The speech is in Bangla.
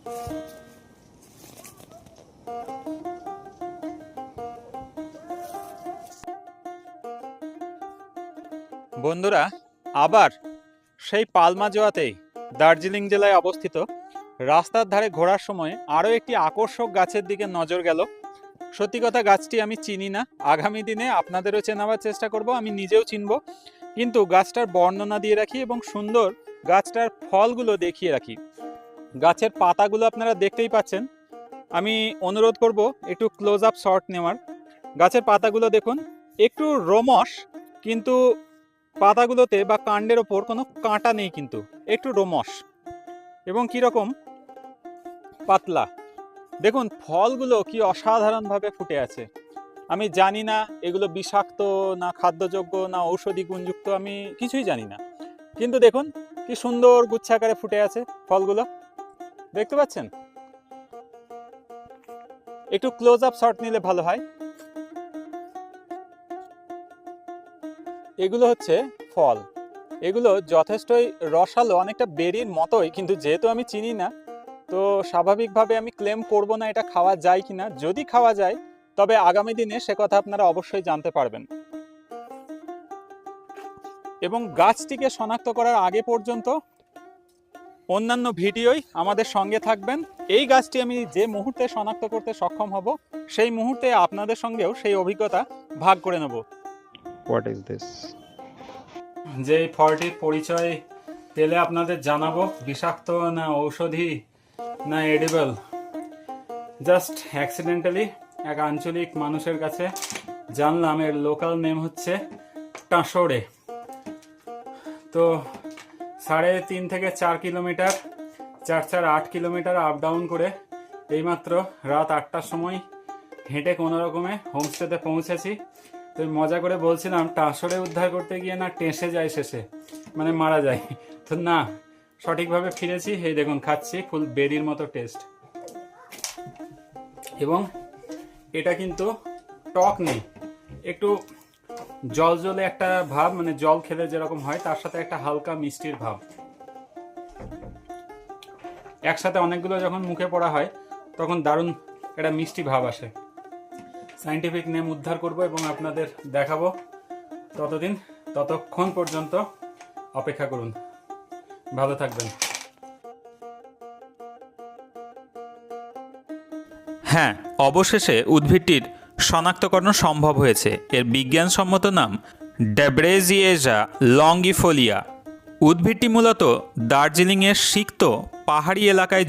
বন্ধুরা, আবার সেই পালমাজোয়াতেই দার্জিলিং জেলায় অবস্থিত রাস্তার ধারে ঘোরার সময় আরও একটি আকর্ষক গাছের দিকে নজর গেল। সত্যি কথা, গাছটি আমি চিনি না। আগামী দিনে আপনাদেরও চেনাবার চেষ্টা করব, আমি নিজেও চিনব, কিন্তু গাছটার বর্ণনা দিয়ে রাখি এবং সুন্দর গাছটার ফলগুলো দেখিয়ে রাখি। গাছের পাতাগুলো আপনারা দেখতেই পাচ্ছেন। আমি অনুরোধ করব একটু ক্লোজ আপ শট নেওয়ার। গাছের পাতাগুলো দেখুন, একটু রোমশ, কিন্তু পাতাগুলোতে বা কাণ্ডের ওপর কোনো কাঁটা নেই, কিন্তু একটু রোমশ এবং কীরকম পাতলা। দেখুন ফলগুলো কি অসাধারণভাবে ফুটে আছে। আমি জানি না এগুলো বিষাক্ত না খাদ্যযোগ্য না ঔষধি গুণযুক্ত, আমি কিছুই জানি না, কিন্তু দেখুন কি সুন্দর গুচ্ছাকারে ফুটে আছে ফলগুলো, দেখতে পাচ্ছেন? একটু ক্লোজ আপ শট নিলে ভালো হয়। এগুলো হচ্ছে ফল, এগুলো যথেষ্টই রসালো, অনেকটা বেরির মতোই, কিন্তু যেহেতু আমি চিনি না তো স্বাভাবিকভাবে আমি ক্লেম করব না এটা খাওয়া যায় কিনা। যদি খাওয়া যায় তবে আগামী দিনে সে কথা আপনারা অবশ্যই জানতে পারবেন। এবং গাছটিকে শনাক্ত করার আগে পর্যন্ত অন্যান্য ভিডিওই আমাদের সঙ্গে থাকবেন। এই গাছটি আমি যে মুহূর্তে শনাক্ত করতে সক্ষম হব সেই মুহূর্তে আপনাদের সঙ্গেও সেই অভিজ্ঞতা ভাগ করে নেব। What is this? যে ফলটির পরিচয় পেলে আপনাদের জানাবো, বিষাক্ত না ঔষধি না এডিবল। জাস্ট অ্যাক্সিডেন্টালি এক আঞ্চলিক মানুষের কাছে জানলাম এর লোকাল নেম হচ্ছে টাঁশড়ে। তো 3.5 থেকে 4 কিলোমিটার, 8 কিলোমিটার আপ ডাউন করে এইমাত্র রাত 8টার সময় হেঁটে কোনো রকমে হোমস্টেতে পৌঁছেছি। তো মজা করে বলছিলাম টাঁশড়ে উদ্ধার করতে গিয়ে না টেসে যায় শেষে, মানে মারা যায়। তো না, সঠিকভাবে ফিরেছি। এই দেখুন খাচ্ছি, ফুল বেরির মতো টেস্ট। এবং এটা কিন্তু টক নেই, একটু জল জলে একটা ভাব, মানে জল খেলে যেরকম হয় তার সাথে একটা হালকা মিষ্টির ভাব। একসাথে অনেকগুলো যখন মুখে পড়া হয় তখন দারুণ একটা মিষ্টি ভাব আসে। সায়েন্টিফিক নেম উদ্ধার করব এবং আপনাদের দেখাবো। ততক্ষণ পর্যন্ত অপেক্ষা করুন। ভালো থাকবেন। হ্যাঁ, অবশেষে উদ্ভিদটির শনাক্তকরণ সম্ভব হয়েছে। এর বিজ্ঞানসম্মত নাম ডেব্রেজিয়েজা লঙ্গিফোলিয়া। উদ্ভিদটি মূলত দার্জিলিংয়ের সিক্ত পাহাড়ি এলাকায়